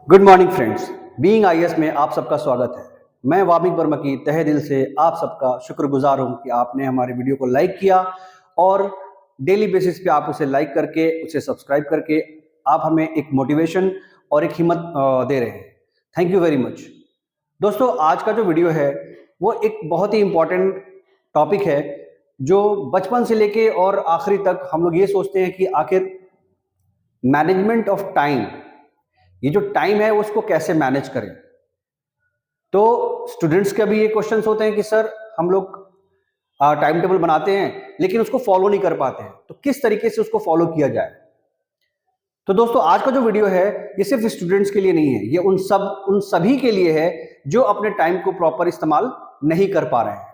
Good morning friends, being IAS में आप सबका स्वागत है। मैं वामिक वर्मा की तहे दिल से आप सबका शुक्रगुजार हूं कि आपने हमारे वीडियो को लाइक किया और डेली बेसिस पे आप उसे लाइक करके उसे सब्सक्राइब करके आप हमें एक मोटिवेशन और एक हिम्मत दे रहे हैं। Thank you very much. दोस्तों, आज का जो वीडियो है वो एक बहुत ही इम्पोर्टेंट टॉपिक है जो बचपन से लेके और आखिरी तक हम लोग ये सोचते हैं कि आखिर मैनेजमेंट ऑफ टाइम, ये जो टाइम है उसको कैसे मैनेज करें। तो स्टूडेंट्स का भी ये क्वेश्चंस होते हैं कि सर हम लोग टाइम टेबल बनाते हैं लेकिन उसको फॉलो नहीं कर पाते हैं, तो किस तरीके से उसको फॉलो किया जाए। तो दोस्तों, आज का जो वीडियो है ये सिर्फ स्टूडेंट्स के लिए नहीं है, ये उन सभी के लिए है जो अपने टाइम को प्रॉपर इस्तेमाल नहीं कर पा रहे हैं।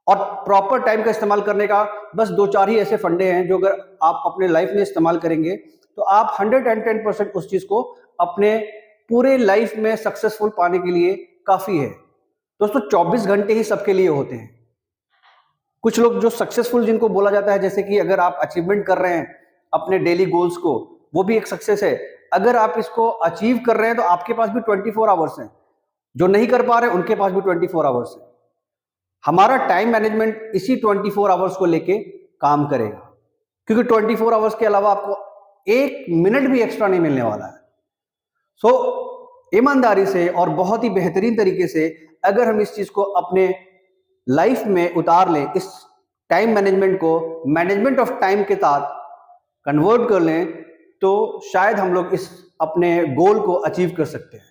और प्रॉपर टाइम का इस्तेमाल करने का बस दो चार ही ऐसे फंडे हैं जो अगर आप अपने लाइफ में इस्तेमाल करेंगे तो आप 110% उस चीज को अपने पूरे लाइफ में सक्सेसफुल पाने के लिए काफी है। दोस्तों, 24 घंटे ही सबके लिए होते हैं। कुछ लोग जो सक्सेसफुल जिनको बोला जाता है, जैसे कि अगर आप अचीवमेंट कर रहे हैं अपने डेली गोल्स को, वो भी एक सक्सेस है। अगर आप इसको अचीव कर रहे हैं तो आपके पास भी 24 आवर्स हैं। जो नहीं कर पा रहे उनके पास भी 24 आवर्स है। हमारा टाइम मैनेजमेंट इसी 24 आवर्स को लेके काम करेगा, क्योंकि 24 आवर्स के अलावा आपको एक मिनट भी एक्स्ट्रा नहीं मिलने वाला है। ईमानदारी से और बहुत ही बेहतरीन तरीके से अगर हम इस चीज को अपने लाइफ में उतार लें, इस टाइम मैनेजमेंट को मैनेजमेंट ऑफ टाइम के साथ कन्वर्ट कर लें, तो शायद हम लोग इस अपने गोल को अचीव कर सकते हैं।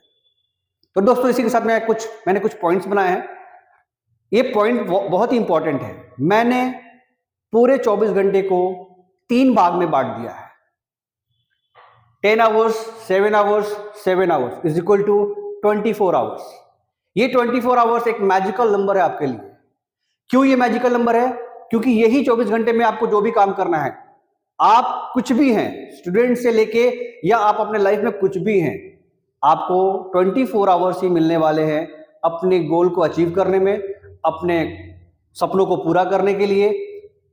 तो दोस्तों, इसी के साथ मैंने कुछ पॉइंट्स बनाए हैं। ये पॉइंट बहुत ही इंपॉर्टेंट है। मैंने पूरे 24 घंटे को 3 भाग में बांट दिया है। 10 hours, 7 hours, 7 hours is equal to 24 hours. ये 24 आवर्स एक मैजिकल नंबर है आपके लिए। क्यों ये मैजिकल नंबर है? क्योंकि यही 24 घंटे में आपको जो भी काम करना है, आप कुछ भी हैं, स्टूडेंट से लेके या आप अपने लाइफ में कुछ भी हैं, आपको 24 आवर्स ही मिलने वाले हैं अपने गोल को अचीव करने में, अपने सपनों को पूरा करने के लिए,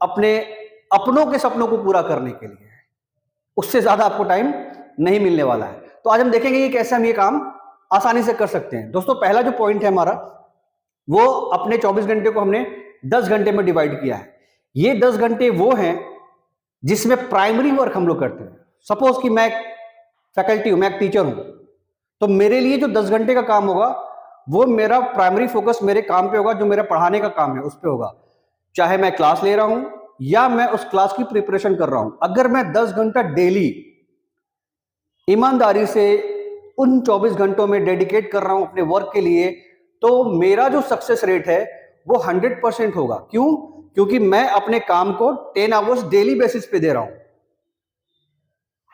अपने अपनों के सपनों को पूरा करने के लिए। उससे ज्यादा आपको टाइम नहीं मिलने वाला है। तो आज हम देखेंगे कि कैसे हम ये काम आसानी से कर सकते हैं। दोस्तों, पहला जो पॉइंट है हमारा, वो अपने 24 घंटे को हमने 10 घंटे में डिवाइड किया है। ये 10 घंटे वो हैं जिसमें प्राइमरी वर्क हम लोग करते हैं। सपोज कि मैं फैकल्टी हूं, मैं एक टीचर हूं, तो मेरे लिए जो 10 घंटे का काम होगा वो मेरा प्राइमरी फोकस मेरे काम पे होगा, जो मेरा पढ़ाने का काम है उस पे होगा। चाहे मैं क्लास ले रहा हूं या मैं उस क्लास की प्रिपरेशन कर रहा हूं, अगर मैं 10 घंटा डेली ईमानदारी से उन 24 घंटों में डेडिकेट कर रहा हूं अपने वर्क के लिए, तो मेरा जो सक्सेस रेट है वो 100% होगा। क्यों? क्योंकि मैं अपने काम को 10 आवर्स डेली बेसिस पे दे रहा हूं।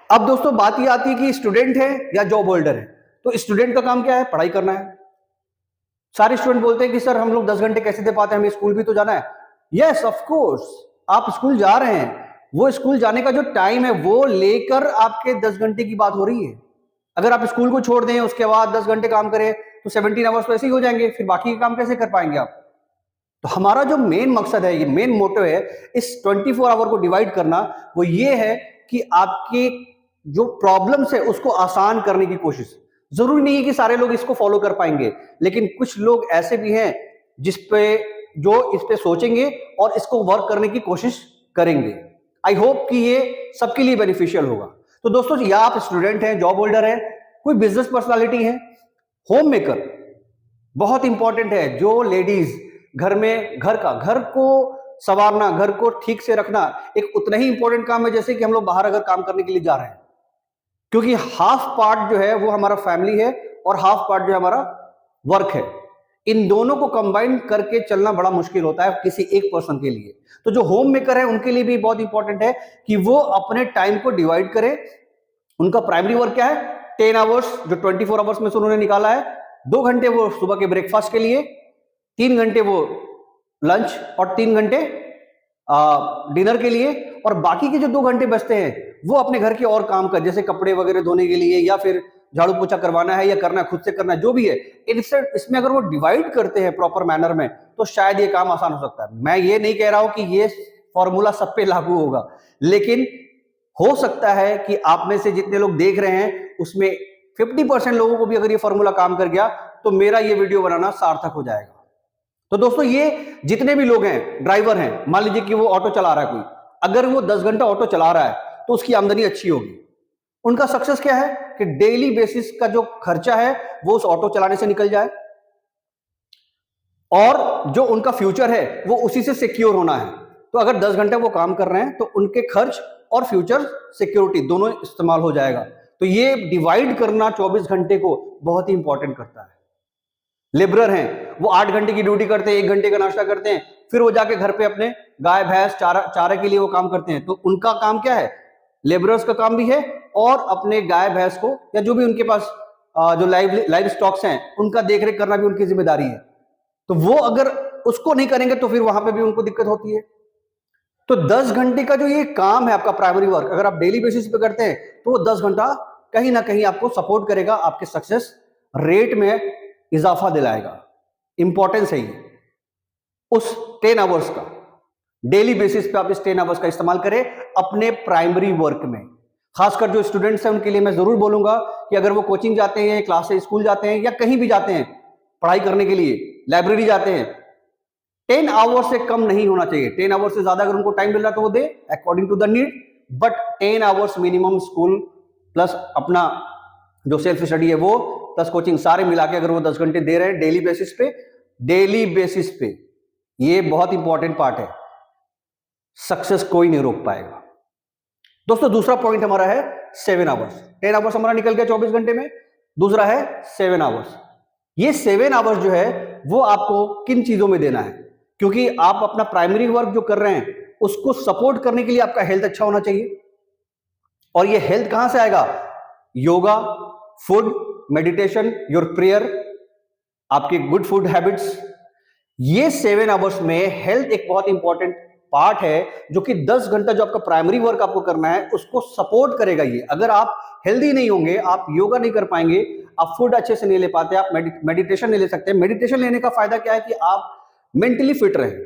अब दोस्तों, बात ये आती है कि स्टूडेंट है या जॉब होल्डर है। तो स्टूडेंट का काम क्या है? पढ़ाई करना है। सारे स्टूडेंट बोलते हैं कि सर हम लोग 10 घंटे कैसे दे पाते हैं, हमें स्कूल भी तो जाना है। यस, ऑफ कोर्स, आप स्कूल जा रहे हैं। वो स्कूल जाने का जो टाइम है वो लेकर आपके 10 घंटे की बात हो रही है। अगर आप स्कूल को छोड़ दें उसके बाद 10 घंटे काम करें तो 17 आवर्स तो ऐसे ही हो जाएंगे, फिर बाकी के काम कैसे कर पाएंगे आप? तो हमारा जो मेन मकसद है, ये मेन मोटो है इस 24 आवर को डिवाइड करना, वो ये है कि आपके जो प्रॉब्लम्स है उसको आसान करने की कोशिश। जरूरी नहीं है कि सारे लोग इसको फॉलो कर पाएंगे, लेकिन कुछ लोग ऐसे भी हैं जो इस पे सोचेंगे और इसको वर्क करने की कोशिश करेंगे। आई होप कि ये सबके लिए बेनिफिशियल होगा। तो दोस्तों, या आप स्टूडेंट हैं, जॉब होल्डर हैं, कोई बिजनेस पर्सनालिटी है, होम मेकर, बहुत इंपॉर्टेंट है। जो लेडीज घर को संवारना, घर को ठीक से रखना एक उतना ही इंपॉर्टेंट काम है जैसे कि हम लोग बाहर अगर काम करने के लिए जा रहे हैं। क्योंकि हाफ पार्ट जो है वो हमारा फैमिली है और हाफ पार्ट जो है हमारा वर्क है। इन दोनों को कंबाइन करके चलना बड़ा मुश्किल होता है किसी एक पर्सन के लिए। तो जो होम मेकर है उनके लिए भी बहुत इंपॉर्टेंट है कि वो अपने टाइम को डिवाइड करें। उनका प्राइमरी वर्क क्या है? 10 आवर्स, जो 24 आवर्स में से उन्होंने निकाला है। 2 घंटे वो सुबह के ब्रेकफास्ट के लिए, 3 घंटे वो लंच और 3 घंटे डिनर के लिए, और बाकी के जो 2 घंटे बचते हैं वो अपने घर के और काम कर, जैसे कपड़े वगैरह धोने के लिए या फिर झाड़ू पोछा करवाना है या करना खुद से करना, जो भी है। इसमें अगर वो डिवाइड करते हैं प्रॉपर मैनर में तो शायद ये काम आसान हो सकता है। मैं ये नहीं कह रहा हूं कि ये फॉर्मूला सब पे लागू होगा, लेकिन हो सकता है कि आप में से जितने लोग देख रहे हैं उसमें 50% लोगों को भी अगर ये फॉर्मूला काम कर गया तो मेरा ये वीडियो बनाना सार्थक हो जाएगा। तो दोस्तों ये जितने भी लोग हैं, ड्राइवर हैं, मान लीजिए कि वो ऑटो चला रहा है कोई, अगर वो 10 घंटा ऑटो चला रहा है तो उसकी आमदनी अच्छी होगी। उनका सक्सेस क्या है कि डेली बेसिस का जो खर्चा है वो उस ऑटो चलाने से निकल जाए और जो उनका फ्यूचर है वो उसी से सिक्योर होना है। तो अगर 10 घंटे वो काम कर रहे हैं तो उनके खर्च और फ्यूचर सिक्योरिटी दोनों इस्तेमाल हो जाएगा। तो ये डिवाइड करना 24 घंटे को बहुत ही इंपॉर्टेंट करता है। लेबरर हैं, वो 8 घंटे की ड्यूटी करते हैं, 1 घंटे का नाश्ता करते हैं, फिर वो जाके घर पे अपने गाय भैंस चारा के लिए वो काम करते हैं। तो उनका काम क्या है, लेबरर्स का काम भी है और अपने गाय भैंस को या जो भी उनके पास जो लाइव स्टॉक्स हैं उनका देखरेख करना भी उनकी जिम्मेदारी है। तो वो अगर उसको नहीं करेंगे तो फिर वहां पे भी उनको दिक्कत होती है। तो 10 घंटे का जो ये काम है आपका प्राइमरी वर्क, अगर आप डेली बेसिस पे करते हैं तो वो 10 घंटा कहीं ना कहीं आपको सपोर्ट करेगा, आपके सक्सेस रेट में इजाफा दिलाएगा। इंपॉर्टेंस है ये उस 10 आवर्स का। डेली बेसिस पे आप इस 10 आवर्स का इस्तेमाल करें अपने प्राइमरी वर्क में। खासकर जो स्टूडेंट्स हैं उनके लिए मैं जरूर बोलूंगा कि अगर वो कोचिंग जाते हैं, क्लास से स्कूल जाते हैं या कहीं भी जाते हैं पढ़ाई करने के लिए, लाइब्रेरी जाते हैं, 10 आवर्स से कम नहीं होना चाहिए। 10 आवर्स से ज्यादा अगर उनको टाइम मिल रहा है तो वो दे according to the need, but 10 hours minimum school plus अपना जो सेल्फ स्टडी है वो प्लस कोचिंग सारे मिला के अगर वो 10 घंटे दे रहे हैं डेली बेसिस पे, ये बहुत इंपॉर्टेंट पार्ट है। सक्सेस कोई नहीं रोक पाएगा। दोस्तों दूसरा पॉइंट हमारा है 7 आवर्स। 10 आवर्स हमारा निकल गया 24 घंटे में, दूसरा है 7 आवर्स। ये 7 आवर्स जो है वो आपको किन चीजों में देना है, क्योंकि आप अपना प्राइमरी वर्क जो कर रहे हैं उसको सपोर्ट करने के लिए आपका हेल्थ अच्छा होना चाहिए। और ये हेल्थ कहां से आएगा, yoga, food, meditation, your prayer, आपके गुड फूड हैबिट्स। ये 7 आवर्स में हेल्थ एक बहुत इंपॉर्टेंट पार्ट है जो कि 10 घंटा जो आपका प्राइमरी वर्क आपको करना है उसको सपोर्ट करेगा। ये अगर आप हेल्दी नहीं होंगे, आप योगा नहीं कर पाएंगे, आप फूड अच्छे से नहीं ले पाते, आप मेडिटेशन नहीं ले सकते। मेडिटेशन लेने का फायदा क्या है कि आप मेंटली फिट रहें,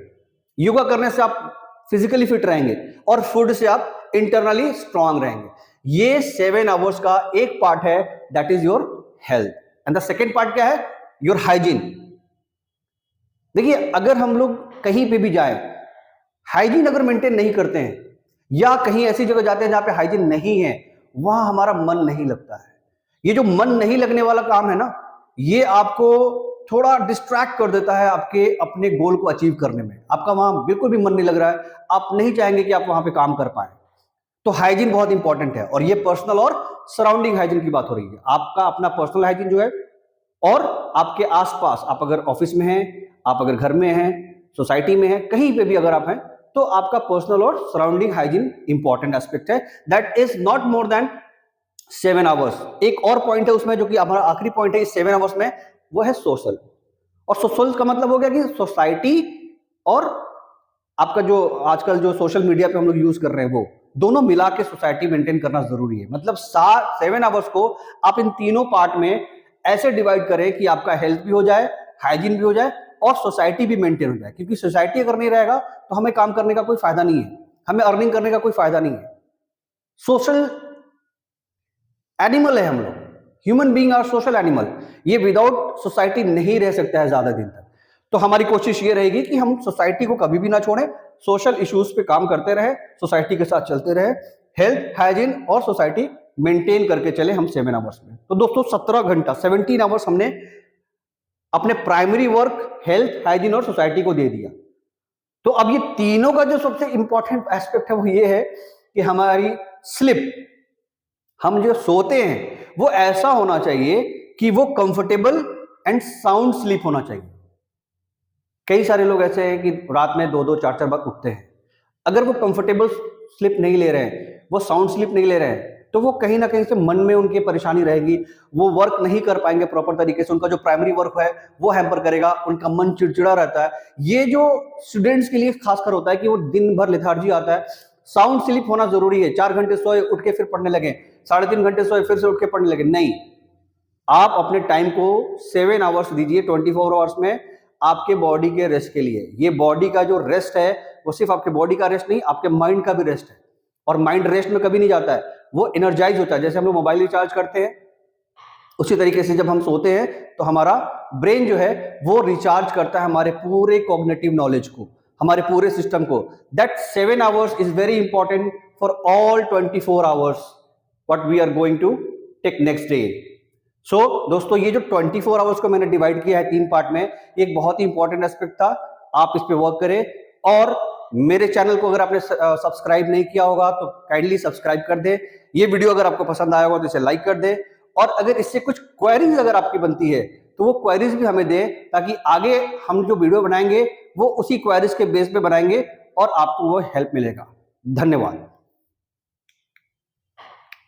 योगा करने से आप फिजिकली फिट रहेंगे और फूड से आप इंटरनली स्ट्रांग रहेंगे। ये 7 आवर्स का एक पार्ट है, that is your health. And the second part क्या है, योर हाइजीन। देखिए अगर हम लोग कहीं पे भी जाए, हाइजीन अगर मेंटेन नहीं करते हैं या कहीं ऐसी जगह जाते हैं जहां पे हाइजीन नहीं है, वहां हमारा मन नहीं लगता है। ये जो मन नहीं लगने वाला काम है ना, ये आपको थोड़ा डिस्ट्रैक्ट कर देता है आपके अपने गोल को अचीव करने में। आपका वहां बिल्कुल भी मन नहीं लग रहा है, आप नहीं चाहेंगे कि आप वहां पे काम कर पाए। तो हाइजीन बहुत इंपॉर्टेंट है और ये पर्सनल और सराउंडिंग हाइजीन की बात हो रही है। आपका अपना पर्सनल हाइजीन जो है और आपके आसपास, आप अगर ऑफिस में हैं, आप अगर घर में हैं, सोसाइटी में हैं, कहीं पे भी अगर आप हैं तो आपका पर्सनल और सराउंडिंग हाइजीन इंपॉर्टेंट एस्पेक्ट है। That is not more than 7 hours. एक और पॉइंट है उसमें जो कि हमारा आखिरी पॉइंट है इस 7 आवर्स में, वो है सोशल। और सोशल का मतलब हो गया कि सोसाइटी और आपका जो आजकल जो सोशल मीडिया पे हम लोग यूज कर रहे हैं वो दोनों मिला के सोसाइटी मेंटेन करना जरूरी है। मतलब 7 आवर्स को आप इन तीनों पार्ट में ऐसे डिवाइड करें कि आपका हेल्थ भी हो जाए, हाइजीन भी हो जाए और सोसाइटी भी मेंटेन हो जाए। क्योंकि सोसाइटी अगर नहीं रहेगा तो हमें काम करने का कोई फायदा नहीं है, हमें अर्निंग करने का कोई फायदा नहीं है। सोशल एनिमल है हम लोग, human being are social animal. ये विदाउट सोसाइटी नहीं रह सकता है ज्यादा दिन तक। तो हमारी कोशिश ये रहेगी कि हम सोसाइटी को कभी भी ना छोड़ें, सोशल इश्यूज पे काम करते रहे, सोसाइटी के साथ चलते रहे, हेल्थ, हाइजीन और सोसाइटी मेंटेन करके चले हम 7 आवर्स में। तो दोस्तों 17 घंटा 17 आवर्स हमने अपने प्राइमरी वर्क, हेल्थ, हाइजीन और सोसाइटी को दे दिया। तो अब ये तीनों का जो सबसे इंपॉर्टेंट एस्पेक्ट है वो ये है कि हमारी स्लिप, हम जो सोते हैं वो ऐसा होना चाहिए कि वो कंफर्टेबल एंड साउंड स्लीप होना चाहिए। कई सारे लोग ऐसे हैं कि रात में 2-2, 4-4 बार उठते हैं। अगर वो कंफर्टेबल स्लीप नहीं ले रहे हैं, वो साउंड स्लीप नहीं ले रहे हैं, तो वो कहीं ना कहीं से मन में उनकी परेशानी रहेगी, वो वर्क नहीं कर पाएंगे प्रॉपर तरीके से, उनका जो प्राइमरी वर्क है वो हैम्पर करेगा, उनका मन चिड़चिड़ा रहता है। ये जो स्टूडेंट्स के लिए खासकर होता है कि वो दिन भर लेथार्जी आता है। साउंड स्लीप होना जरूरी है। 4 घंटे सोए, उठ के फिर पढ़ने लगे, 3.5 घंटे सोए, फिर से उठ के पढ़ने लगे, नहीं। आप अपने टाइम को 7 आवर्स दीजिए 24 आवर्स में आपके बॉडी के रेस्ट के लिए। ये बॉडी का जो रेस्ट है वो सिर्फ आपके बॉडी का रेस्ट नहीं, आपके माइंड का भी रेस्ट है। और माइंड रेस्ट में कभी नहीं जाता है, वो एनर्जाइज होता है। जैसे हम लोग मोबाइल रिचार्ज करते हैं, उसी तरीके से जब हम सोते हैं तो हमारा ब्रेन जो है वो रिचार्ज करता है हमारे पूरे कॉग्निटिव नॉलेज को, हमारे पूरे सिस्टम को। That 7 hours is very important for all 24 hours what we are going to take next day. So दोस्तों, ये जो 24 आवर्स को मैंने डिवाइड किया है 3 पार्ट में, एक बहुत ही इंपॉर्टेंट एस्पेक्ट था। आप इस पे वर्क करें, और मेरे चैनल को अगर आपने सब्सक्राइब नहीं किया होगा तो काइंडली सब्सक्राइब कर दे। ये वीडियो अगर आपको पसंद आया होगा तो इसे लाइक कर दे, और अगर इससे कुछ क्वेरीज अगर आपकी बनती है तो वो क्वेरीज भी हमें दे, ताकि आगे हम जो वीडियो बनाएंगे वो उसी क्वेरीज के बेस पे बनाएंगे और आपको वो हेल्प मिलेगा। धन्यवाद।